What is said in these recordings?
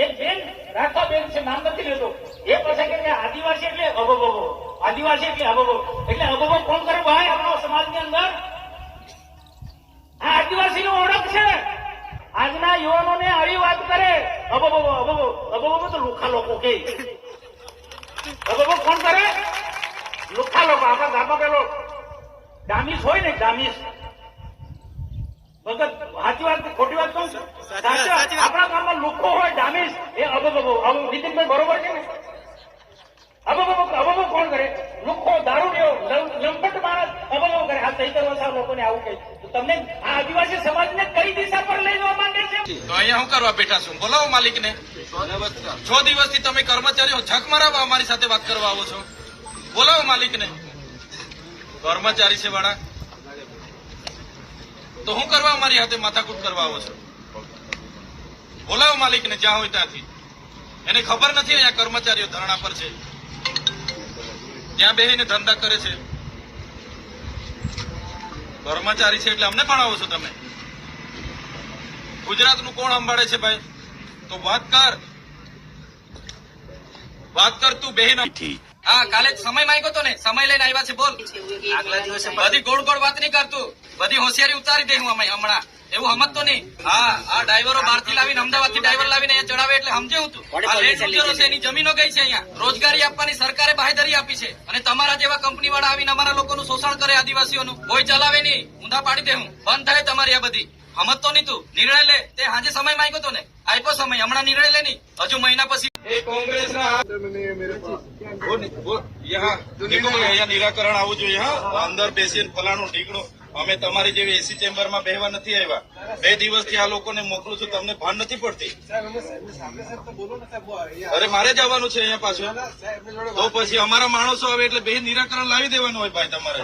એક બેન રાખાબેન છે, નામ નથી લેતો, એ પછી કે આદિવાસી એટલે અબબો, આદિવાસી એટલે અબબો. એટલે અબબો કોણ કરે ભાઈ આપણા સમાજની અંદર? આ આદિવાસી નો ઓળખ છે. આજના યુવાનોને આવી વાત કરે અબબો અબબો અબબો તો લુખા લોકો કે અબબો કોણ કરે? લુખા લોકો. આપણા ગામમાં પેલો ડામીસ હોય ને, ડામીસ વખત સાચી વાત ખોટી વાત કહું છું? આપણા ગામમાં લુખો હોય ડામીસ, એ અબબો. નીતિનભાઈ બરોબર છે ને? અબબો કોણ કરે? લુખો, દારૂ લેવો, લંપટ માણસ અબબો કરે. આ સહી કરવા સાવ લોકોને આવું કહે. તમને આ આદિવાસી સમાજને કઈ દિશા પર લઈ જવા માંગે છે? તો અહીંયા હું કરવા બેઠા છું? બોલાવો માલિકને. 6 દિવસથી તમે કર્મચારીઓ ઝક મરાવવા અમારી સાથે વાત કરવા આવો છો. બોલાવો માલિકને. કર્મચારી છે વાળા, તો હું કરવા અમારી હાથે માથાકૂટ કરવા આવો છો? બોલાવો માલિકને જ્યાં હોય ત્યાંથી. એને ખબર નથી અહીંયા કર્મચારીઓ ધરણા પર છે, ત્યાં બેસીને ધંધા કરે છે. કર્મચારી છે એટલે અમને ભણાવો છો તમે? ગુજરાતનું કોણ સંભાળે છે ભાઈ? તો વાત કર તું બેહીને. હા, કાલે સમય માંગ્યો તો ને, સમય લઈને આવ્યા છે. બોલ. આગલા દિવસે બધી ગોળ ગોળ વાત નહીં કરતું, બધી હોશિયારી ઉતારી દે હું હમણાં. એવું સમજતો નહીં. હા, આ ડ્રાઈવરો બહારથી લાવીને, અમદાવાદ થી ડ્રાઈવર લાવીને અહીંયા ચડાવે એટલે સમજે હું તું. આ લેન્ડ યુઝરો છે, એની જમીનો ગઈ છે. અહીંયા રોજગારી આપવાની સરકારે બાહેધરી આપી છે, અને તમારા જેવા કંપની વાળા આવીને અમારા લોકોનું શોષણ કરે, આદિવાસીઓનું. કોઈ ચલાવે નહીં, ઊંધા પાડી દે હું. બંધ થાય તમારી આ બધી. સમજતો નહીં તું. નિર્ણય લે. તે હાજે સમય માંગ્યો તો ને, આપ્યો સમય. હમણાં નિર્ણય લે નહીં, હજુ મહિના પછી. કોંગ્રેસના નિરાકરણ આવવું જોઈએ. હા, અંદર બેસીને ફલાણું ઢીકણું. અમે તમારી જેવી એસી ચેમ્બરમાં બેહવા નથી આવ્યા. 2 દિવસથી આ લોકોને મોકલું છું, તમને ભાન નથી પડતી? અરે મારે જવાનું છે અહીંયા પાછું. તો પછી અમારા માણસો આવે એટલે બે નિરાકરણ લાવી દેવાનું હોય ભાઈ તમારે.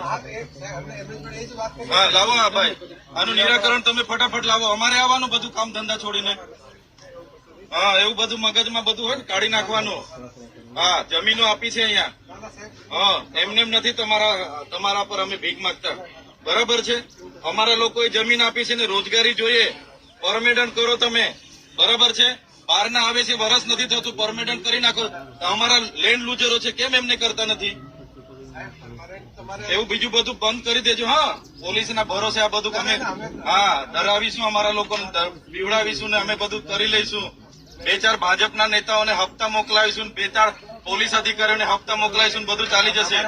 હા, લાવો. હા ભાઈ, આનું નિરાકરણ તમે ફટાફટ લાવો. અમારે આવવાનું બધું કામ ધંધા છોડીને. હા, એવું બધું મગજમાં બધું હોય ને, કાઢી નાખવાનું. હા, જમીનો આપી છે અહીંયા. હા, એમને એમ નથી તમારા પર અમે ભીખ માંગતા. બરાબર છે? અમારા લોકોએ જમીન આપી છે ને રોજગારી જોઈએ. પરમેનન્ટ કરો તમે. બરાબર છે? બહારના આવે છે, વરસ નથી થતું, પરમેનન્ટ કરી નાખો. અમારા લેન્ડ લુઝરો છે, કેમ એમને કરતા નથી? એવું બીજું બધું બંધ કરી દેજો. હા, પોલીસના ભરોસે આ બધું અમે ડરાવીશું, અમારા લોકોને બીવડાવીશું ને અમે બધું કરી લઈશું. 2-4 ભાજપના નેતાઓને હપ્તા મોકલાવીશું, 2-4 પોલીસ અધિકારીઓને હપ્તા મોકલાવીશું, બધું ચાલી જશે.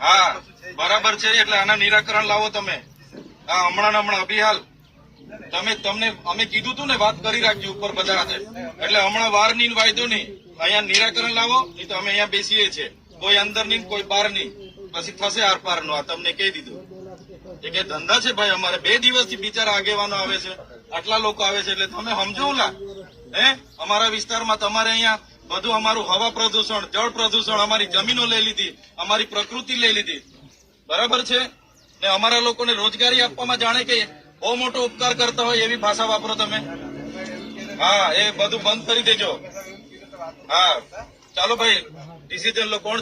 હા, બરાબર છે. એટલે આના નિરાકરણ લાવો તમે. હા, હમણાં અભિહાલ તમને અમે કીધું તું ને, વાત કરી રાખજો ઉપર બધા હાથે. એટલે હમણાં વાર ની વાયદો નહીં. અહીંયા નિરાકરણ લાવો, નહીં તો અમે અહીંયા બેસીએ છીએ. કોઈ અંદર નહીં, કોઈ બહાર નહીં. પછી થશે આર પાર નું. આ તમને કહી દીધું. એ કે ધંધા છે ભાઈ અમારે. 2 દિવસથી બિચારા આગેવાનો આવે છે, આટલા લોકો આવે છે, એટલે તમે સમજો લા. અમારા વિસ્તારમાં તમારે અહીંયા બધું અમારું હવા પ્રદૂષણ, જળ પ્રદૂષણ, અમારી જમીનો લઈ લીધી, અમારી પ્રકૃતિ લઈ લીધી. બરાબર છે ને? અમારા લોકોને રોજગારી આપવામાં જાણે કે બહુ મોટો ઉપકાર કરતા હોય એવી ભાષા વાપરો તમે. હા, એ બધું બંધ કરી દેજો. હા, ચાલો ભાઈ, ડિસિઝન લો. કોણ